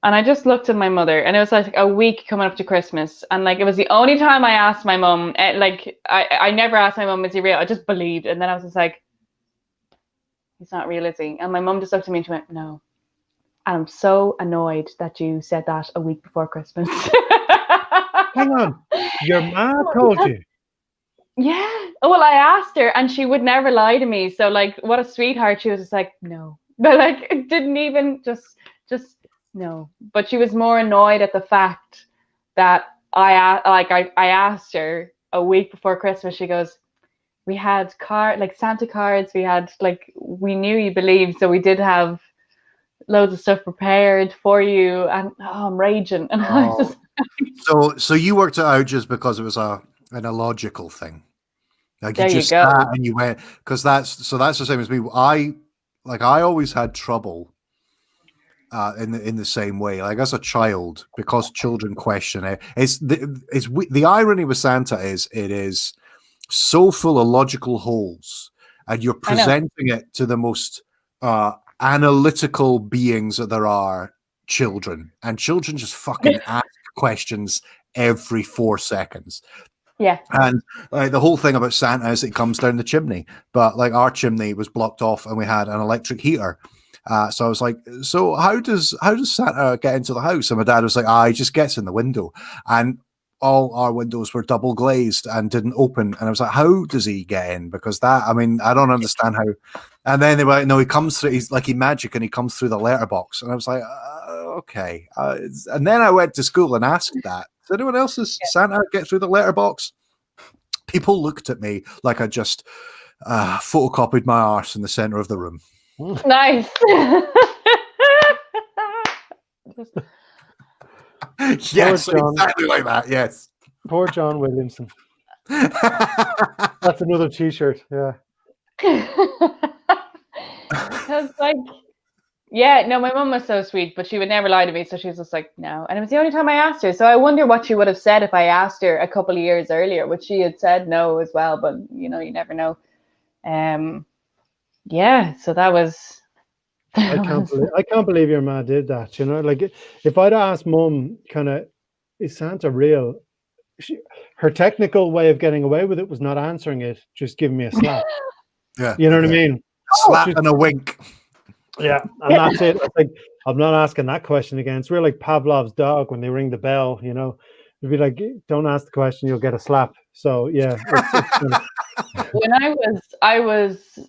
and I just looked at my mother, and it was like a week coming up to Christmas. And like, it was the only time I asked my mum, like, I never asked my mum, is he real? I just believed. And then I was just like, he's not real, is he? And my mum just looked at me and she went, no. And I'm so annoyed that you said that a week before Christmas. Hang on. Your mom told you? Yeah. Well, I asked her and she would never lie to me. So like, what a sweetheart. She was just like, no. But like, it didn't even just no. But she was more annoyed at the fact that I asked her a week before Christmas. She goes, we had Santa cards. We had we knew you believed. So we did have loads of stuff prepared for you. And I'm raging. And I was just so you worked it out just because it was an illogical thing. Like there you just go. Sat and you went, because that's the same as me. I always had trouble in the same way. Like as a child, because children question it. The irony with Santa is it is so full of logical holes, and you're presenting it to the most analytical beings that there are, children, and children just fucking ask questions every 4 seconds. Yeah. And like the whole thing about Santa is it comes down the chimney, but like our chimney was blocked off and we had an electric heater. So I was like, so how does Santa get into the house? And my dad was like, he just gets in the window. And all our windows were double glazed and didn't open. And I was like, how does he get in? Because I don't understand how. And then they were like, no, he comes through, he's like, he magic and he comes through the letterbox. And I was like, okay. And then I went to school and asked that. Does anyone else's Santa get through the letterbox? People looked at me like I just photocopied my arse in the center of the room. Nice. Yes, exactly like that. Yes. Poor John Williamson. That's another T-shirt. Yeah. Because like, yeah, no, my mum was so sweet, but she would never lie to me, so she was just like, no. And it was the only time I asked her. So I wonder what she would have said if I asked her a couple of years earlier, which she had said no as well, but you know, you never know. Yeah, so that was. I can't believe your ma did that. You know, like if I'd asked Mum, kind of, is Santa real? Her technical way of getting away with it was not answering it, just giving me a slap. Yeah, you know what I mean? Slap and a wink. Yeah, and that's it. Like, I'm not asking that question again. It's really like Pavlov's dog when they ring the bell. You know, it'd be like, don't ask the question, you'll get a slap. So yeah. When I was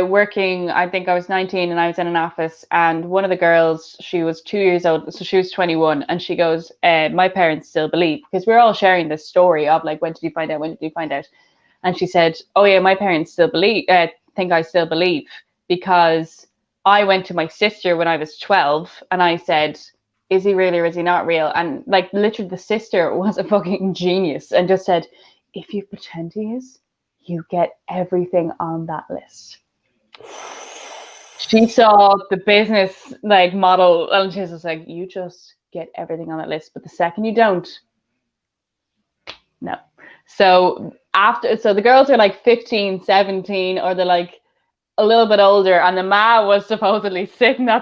working, I think I was 19 and I was in an office, and one of the girls, she was 2 years old, so she was 21, and she goes, my parents still believe, because we're all sharing this story of like, when did you find out? And she said, oh yeah, my parents still believe, think I still believe, because I went to my sister when I was 12 and I said, is he real or is he not real? And like literally the sister was a fucking genius and just said, if you pretend he is, you get everything on that list. She saw the business like model and she was just like, you just get everything on that list. But the second you don't, no. So the girls are like 15, 17, or they're like a little bit older, and the ma was supposedly sitting in on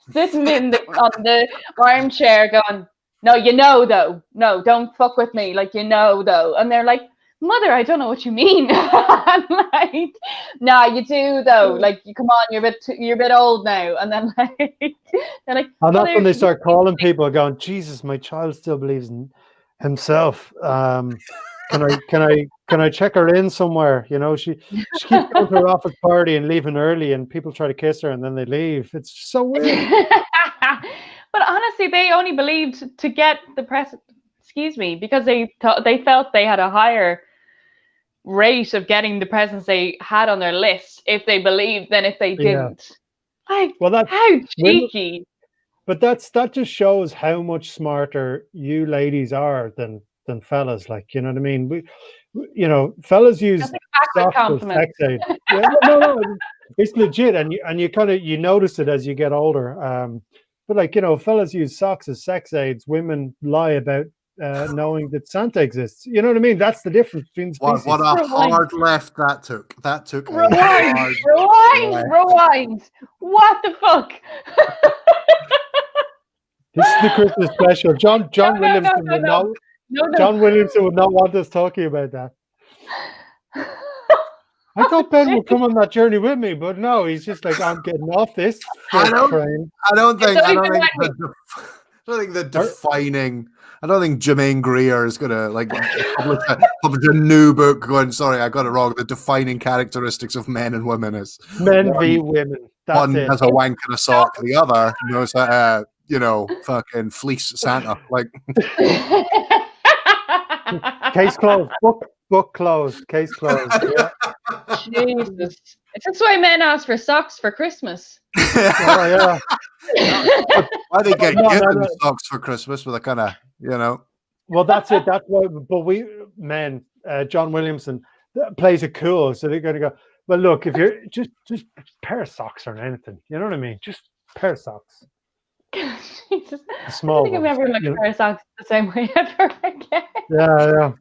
the armchair going, no, you know though, no, don't fuck with me, like, you know though. And they're like, mother, I don't know what you mean. I'm like, nah, you do though, like, you come on, you're a bit old now. And then like they're like, and that's when they start calling people going, Jesus, my child still believes in himself. Can I check her in somewhere? You know, she keeps going to her office party and leaving early, and people try to kiss her and then they leave. It's so weird. But honestly, they only believed to get the press. Excuse me, because they felt they had a higher rate of getting the presents they had on their list if they believed than if they didn't. Like, well, that's how cheeky. But that just shows how much smarter you ladies are than fellas. Like, you know what I mean? You know, fellas use socks as sex aid. Yeah, no, it's legit, and you kind of notice it as you get older. But like, you know, fellas use socks as sex aids. Women lie about knowing that Santa exists. You know what I mean? That's the difference between species. What a hard left that took. That took rewind. What the fuck? This is the Christmas special. John Williamson would not. No. John Williamson would not want us talking about that. I thought Ben would come on that journey with me, but no, he's just like, I'm getting off this train. I don't think Jermaine Greer is gonna like publish a new book going, sorry, I got it wrong. The defining characteristics of men and women is men v women. One has a wank and a sock, the other knows fucking fleece Santa. Like case closed. Book closed. Case closed. Yeah. Jesus. That's why men ask for socks for Christmas. Oh, yeah. Why they get given socks for Christmas with a kind of, Well, that's it. That's why. But we men, John Williamson plays it cool, so they're going to go. Well, look, if you're just a pair of socks or anything, you know what I mean? Just a pair of socks. Jesus. Small I don't think I've ever looked at a pair of socks the same way ever again. Yeah.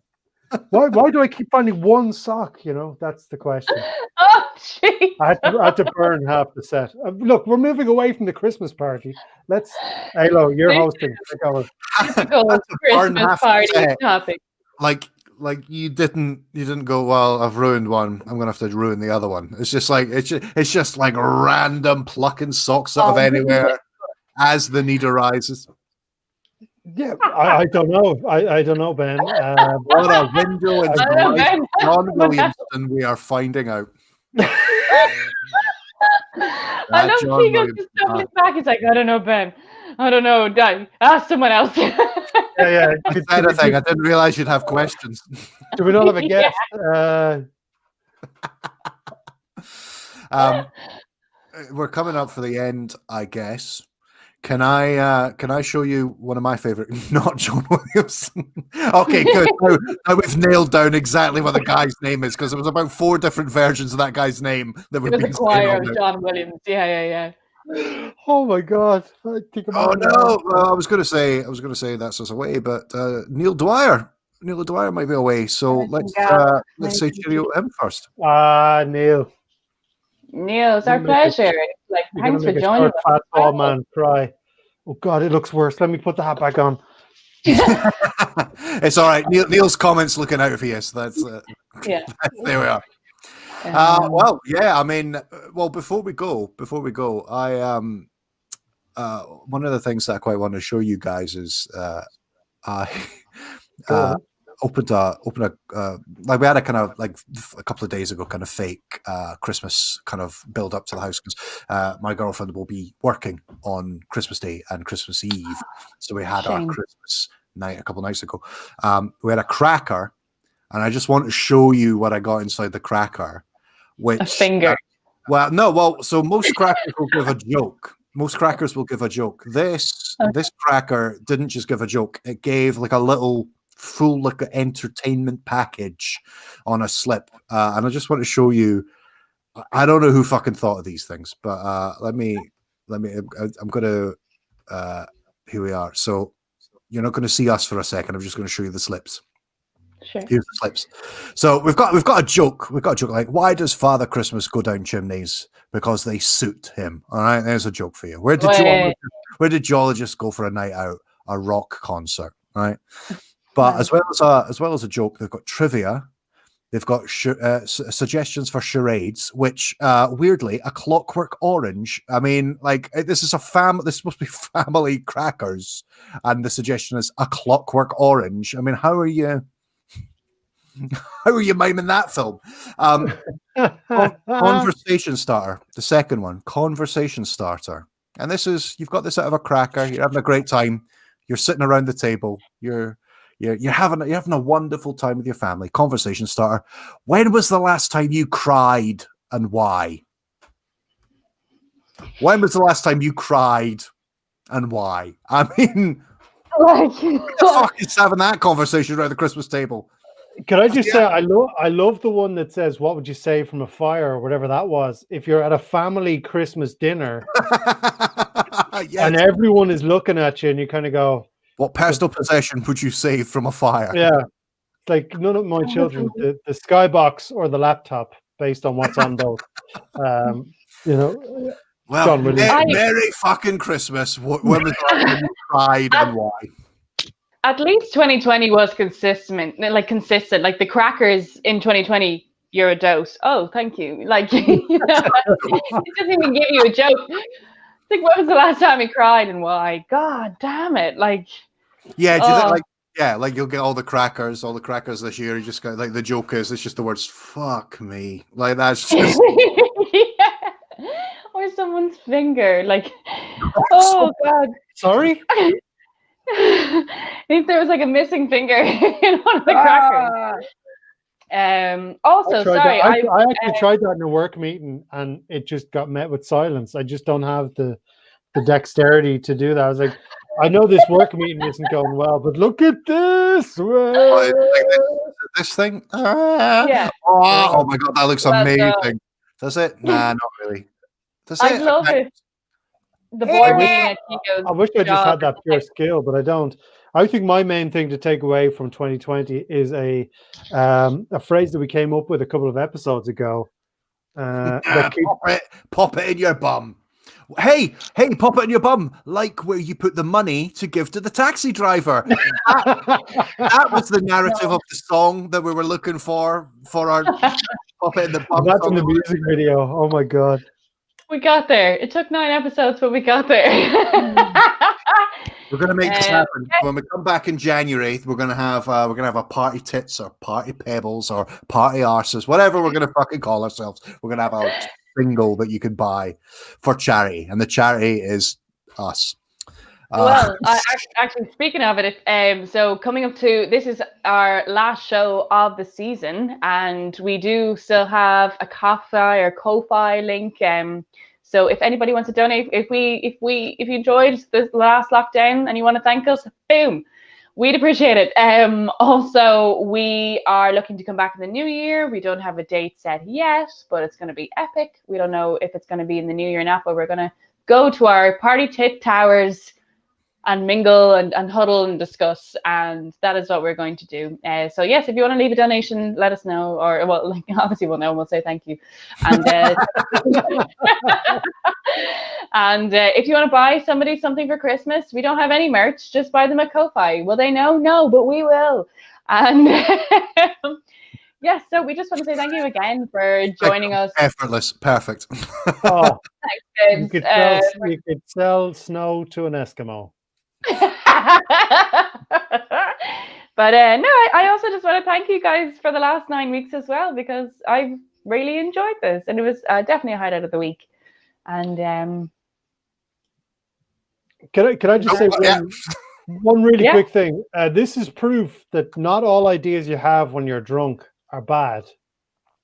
Why do I keep finding one sock? You know, that's the question. Oh, jeez. I had to burn half the set. Look, we're moving away from the Christmas party. Ailo, you're hosting. Typical Christmas party topic. Like like you didn't go, well, I've ruined one, I'm gonna have to ruin the other one. It's just like it's just like random plucking socks out of anywhere as the need arises. Yeah, I don't know. I don't know, Ben. What a window into I the don't know, life Ben. of John Williamson we are finding out. I love John Keego Williamson. just jumping back. He's like, I don't know, Ben. I don't know. Ask someone else. Yeah. If anything, I didn't realize you'd have questions. Do we not have a guest? We're coming up for the end, I guess. Can I show you one of my favorite? Not John Williamson. Okay, good. Now we've nailed down exactly what the guy's name is, because there was about 4 different versions of that guy's name that It we've was been a choir saying all of night. John Williams. Yeah. Oh my God! Oh no! Well, I was going to say that's us away, but Neil Dwyer might be away. So let's say cheerio to him first. Neil. Neil, it's our You're gonna make pleasure. Like, You're thanks gonna for make a joining short, us. fat, tall man cry. Oh God, it looks worse. Let me put the hat back on. It's all right. Neil's comments looking out for you. So that's Yeah. there we are. Well, yeah. I mean, well, before we go, I one of the things that I quite want to show you guys is I opened a like we had a kind of like a couple of days ago kind of fake Christmas kind of build up to the house, because my girlfriend will be working on Christmas Day and Christmas Eve, so we had our Christmas night a couple of nights ago. We had a cracker, and I just want to show you what I got inside the cracker. Which a finger. So most crackers will give a joke. Most crackers will give a joke. This cracker didn't just give a joke. It gave like a little full like entertainment package on a slip. And I just want to show you. I don't know who fucking thought of these things, but let me. I'm gonna. Here we are. So you're not going to see us for a second. I'm just going to show you the slips. Sure. Here's the slips. So we've got a joke. We've got a joke like, why does Father Christmas go down chimneys? Because they suit him. All right, there's a joke for you. Where did geologists go for a night out? A rock concert. All right. But as well as a joke, they've got trivia. They've got suggestions for charades, which weirdly, A Clockwork Orange. I mean, like this is a family. This is supposed to be family crackers, and the suggestion is A Clockwork Orange. I mean, how are you miming that film? Conversation starter. The second one, conversation starter. And this is, you've got this out of a cracker. You're having a great time. You're sitting around the table. You're having a wonderful time with your family. Conversation starter. When was the last time you cried and why? When was the last time you cried and why? I mean, like, who the fuck is having that conversation around the Christmas table? Can I just say, I love the one that says, what would you say from a fire, or whatever that was. If you're at a family Christmas dinner and everyone is looking at you and you kind of go, what personal possession would you save from a fire? Yeah. It's like none of my children, the skybox or the laptop, based on what's on both. You know. Well, Merry fucking Christmas. When was the last time you cried and why? At least 2020 was consistent. Like the crackers in 2020, you're a dose. Oh, thank you. Like, you know, it doesn't even give you a joke. Like, when was the last time you cried and why? God damn it! Like, yeah, do you think, like you'll get all the crackers this year. You just got like the joke is it's just the words "fuck me." Like that's just yeah. Or someone's finger. Like, oh God, sorry. If there was like a missing finger in one of the crackers. Also, sorry, I actually tried that in a work meeting and it just got met with silence. I just don't have the dexterity to do that. I was like, I know this work meeting isn't going well, but look at this. This thing. Yeah. Oh my God, that looks amazing. Does it? Nah, not really. Does it? I love it. The board meeting at Keego's. I wish I just had that pure skill, but I don't. I think my main thing to take away from 2020 is a phrase that we came up with a couple of episodes ago. Pop it in your bum. Hey, pop it in your bum, like where you put the money to give to the taxi driver. That was the narrative of the song that we were looking for our pop it in the bum. That's in song. the music video. Oh my god. We got there. It took 9 episodes, but we got there. We're gonna make this happen. When we come back in January, we're gonna have a party tits or party pebbles or party arses, whatever we're gonna fucking call ourselves. We're gonna have a single that you can buy for charity, and the charity is us. Well, actually, speaking of it, so coming up to this is our last show of the season, and we do still have a Ko-fi link. So if anybody wants to donate, if you enjoyed the last lockdown and you want to thank us, boom, we'd appreciate it. Also, we are looking to come back in the new year. We don't have a date set yet, but it's going to be epic. We don't know if it's going to be in the new year or not, but we're going to go to our party tit towers and mingle and huddle and discuss, and that is what we're going to do. So yes, if you want to leave a donation, let us know, or well, like, obviously we'll know and we'll say thank you. And and if you want to buy somebody something for Christmas, we don't have any merch, just buy them a Ko-fi. Will they know? No, but we will. And yes, so we just want to say thank you again for joining us. Effortless, perfect. Oh, Thanks, you could sell snow to an Eskimo. But no, I also just want to thank you guys for the last 9 weeks as well, because I've really enjoyed this, and it was definitely a highlight of the week. And Can I just say one really quick thing? This is proof that not all ideas you have when you're drunk are bad.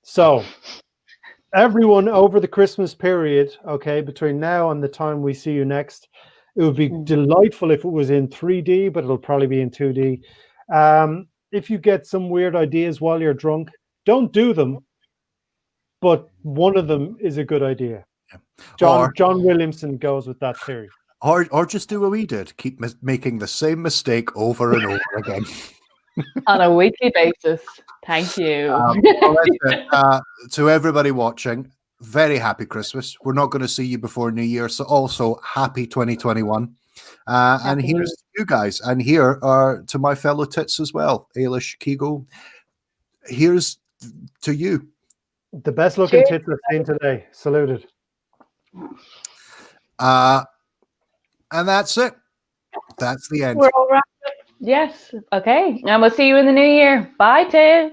So everyone over the Christmas period, okay, between now and the time we see you next, it would be delightful if it was in 3D, but it'll probably be in 2D. If you get some weird ideas while you're drunk, don't do them, but one of them is a good idea. Yeah. John Williamson goes with that theory. Or just do what we did. Keep making the same mistake over and over again. On a weekly basis. Thank you. To everybody watching, very happy Christmas. We're not going to see you before New Year, so also happy 2021. And here's to you guys, and here are to my fellow tits as well, Ailish, Keego. Here's to you. The best looking tits I've seen today. Saluted. And that's it. That's the end. We're all wrapped up. Yes. Okay. And we'll see you in the new year. Bye, Tim.